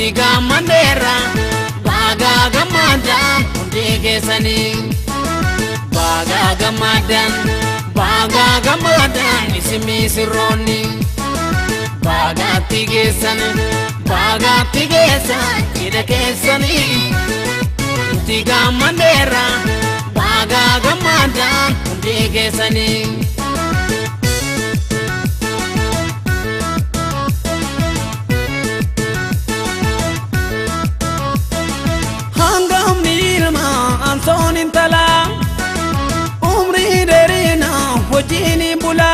Tiga mandera baga gamadan undi kesani baga gamadan ismi sironi baga tigesan ida kesani tiga mandera baga gamadan undi kesani Anson intala umri derina wajini bula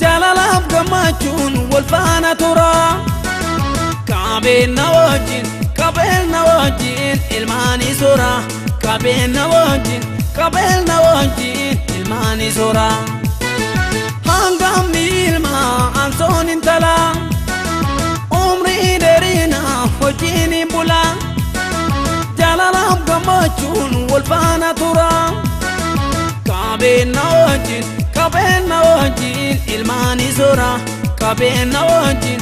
jalalab gamachun walfana tura kabel nawajin ilmani sura kabel nawajin ilmani sura hangam ilma anson intala umri derina wajini bula jalalab gamachun walfana tura kabel nawajin ilmani sura kabel nawajin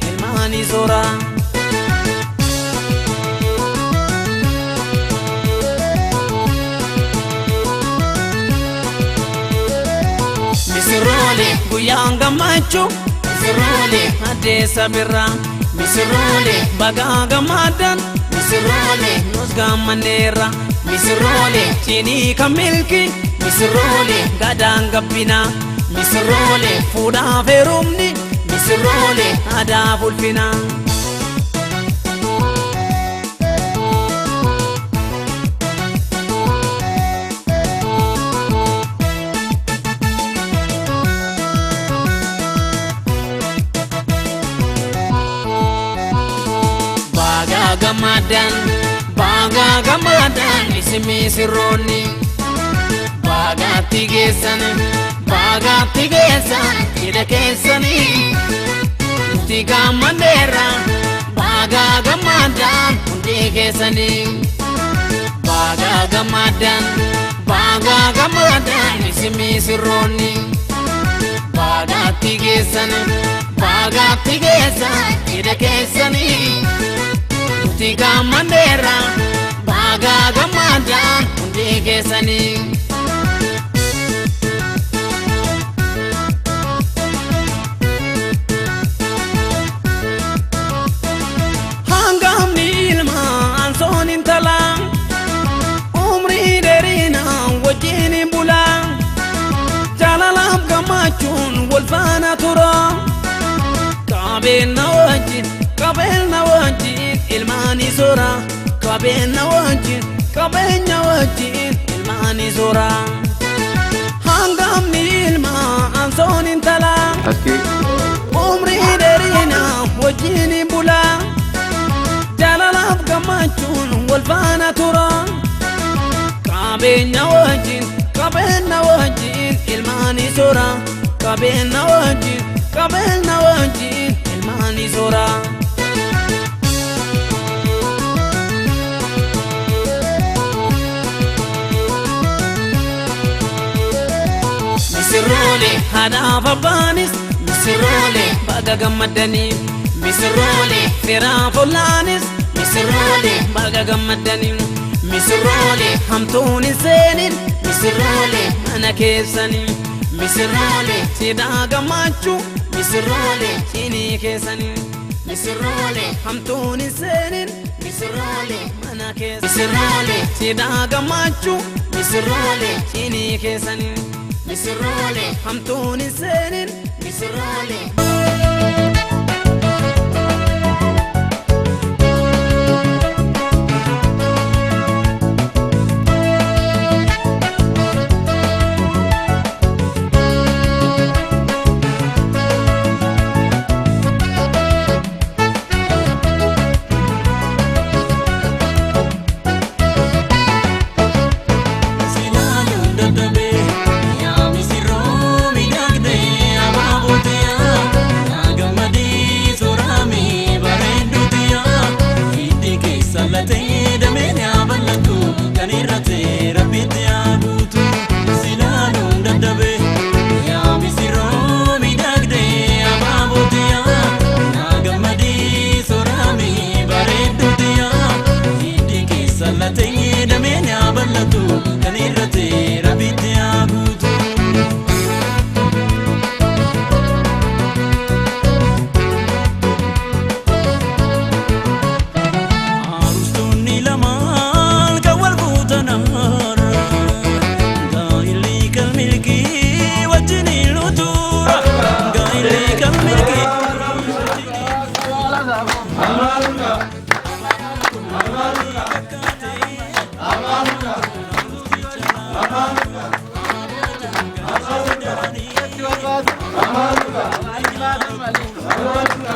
ilmani sura misirole guyanga machu misirole ade sabira misirole bagaga madan misirole nosga manera misirole chini kamilki misirole gadanga bina misirole fuda ferumni misirole ada fulfina baga gamadan ismi sironi baga tigesan ida kesani tiga mandera baga gamadan undi kesani baga gamadan ismi sironi baga tigesan ida kesani tiga mandera baga gamadan undi kesani hangam ilma anson intala umri derina wajini bula jalalab gamachun walfana tura kabel nawajin ilmani sura kabel nawajin ilmani sura hangam ilma anson intala umri derina wajini bula jalalab gamachun walfana tura kabel nawajin ilmani sura kabel nawajin ilmani sura misirole hada fabanis misirole baga gamadani misirole fira fulanis misirole baga gamadani misirole hamtuni senin misirole ana kesani misirole sida gamachu misirole chini kesani misirole hamtuni senin misirole ana kesani misirole sida gamachu misirole chini kesani misirole hamtuni senin misirole Ya misiro mi dagde ababote ya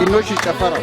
Innoshi Chafara.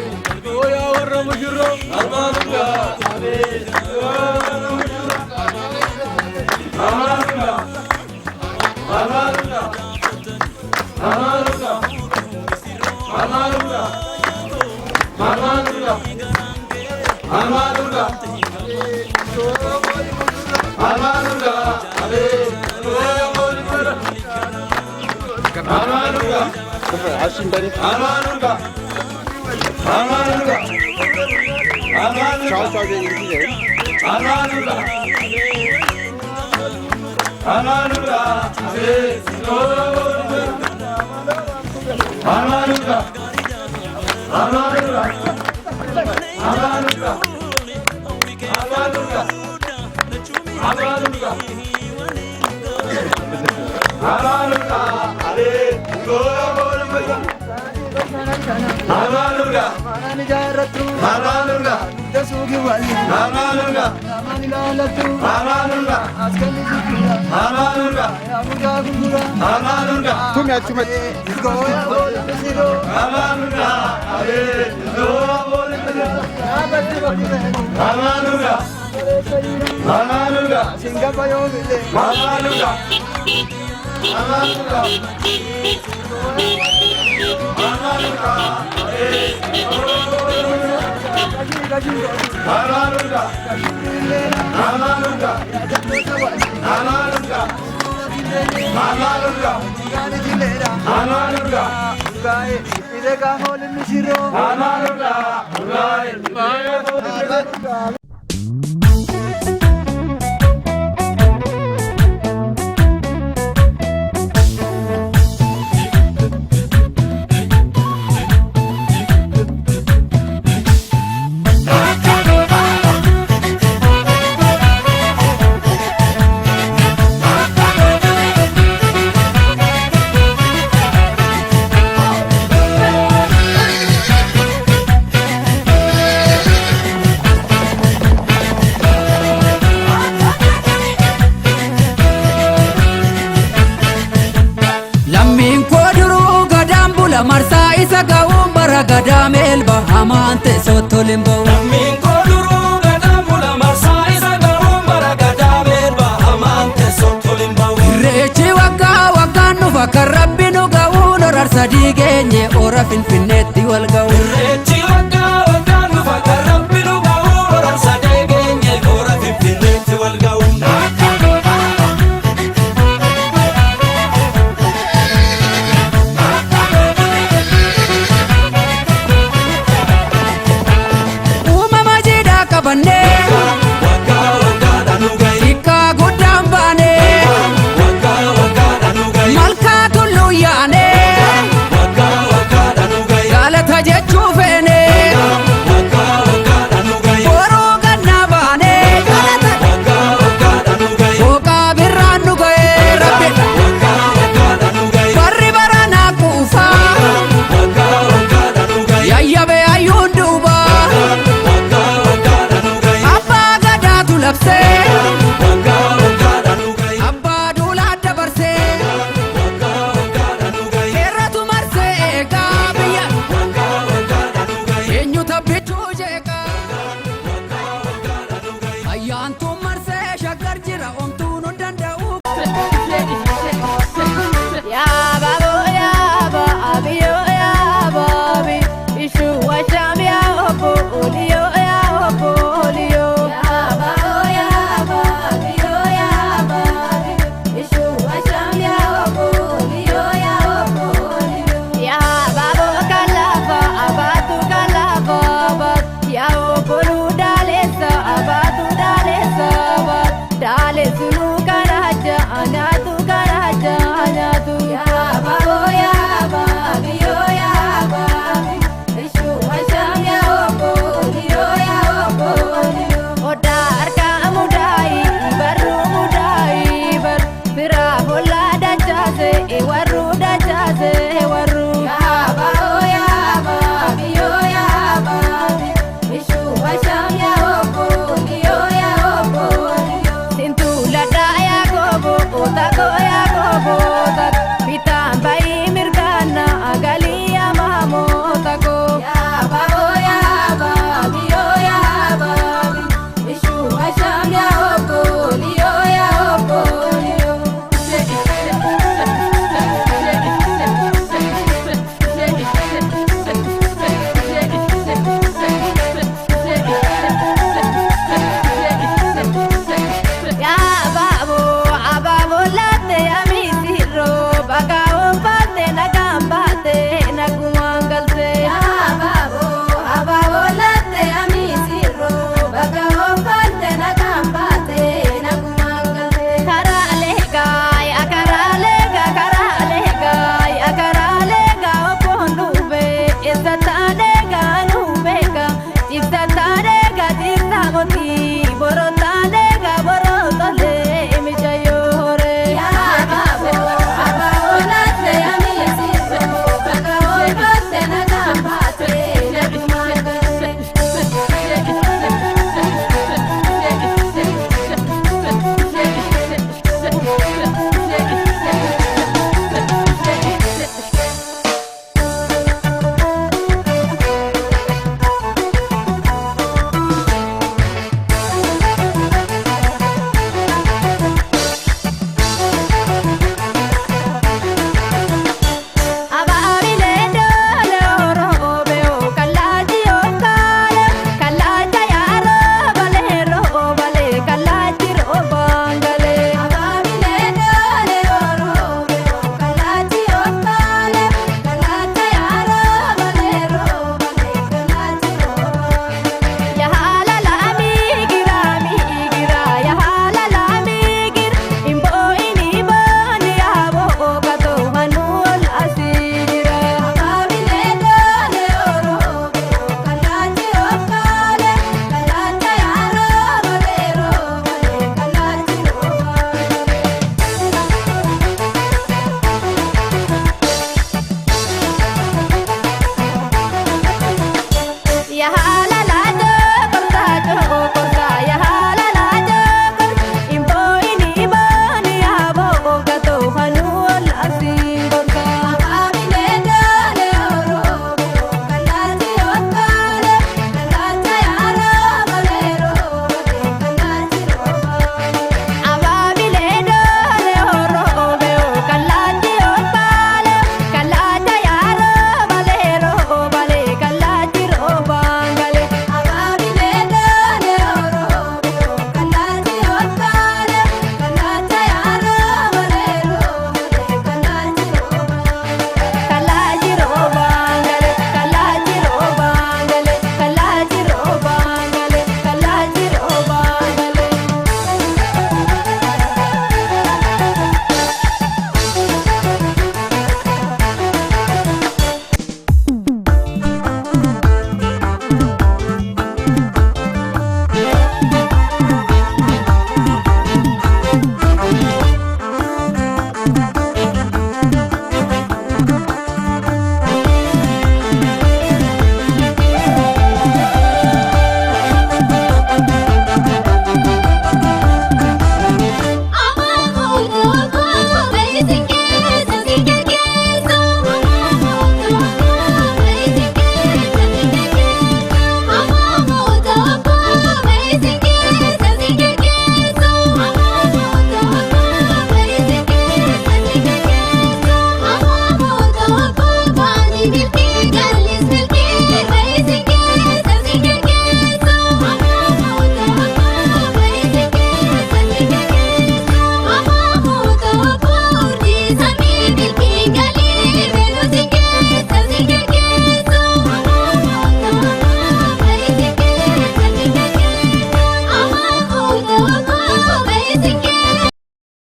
Marsa isa ga'uun bara gadaa meelba hamaan teessootti ol hin ba'u. Lammiin koo duruu gadaa bula marsaa isa ga'uun bara gadaa meelba hamaan teessootti ol hin ba'u. Irreechi waggaan dhufa kan rabbi nu ga'uun horar sadii geenye ora finfinneetti wal ga'u.